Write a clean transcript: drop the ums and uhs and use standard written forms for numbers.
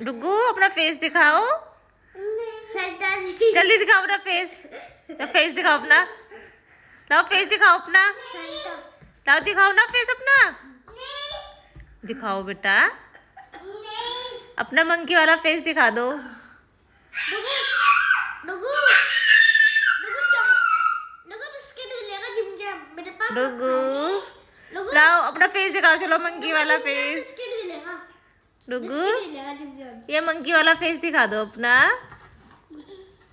डुगू अपना फेस दिखाओ, जल्दी दिखाओ अपना फेस। तो फेस दिखाओ अपना, लाओ फेस दिखाओ अपना, लाओ दिखाओ ना फेस अपना, दिखाओ बेटा अपना मंकी वाला फेस दिखा दो। डुगू लाओ अपना फेस दिखाओ, चलो मंकी वाला फेस। डुगू ये मंकी वाला फेस दिखा दो अपना।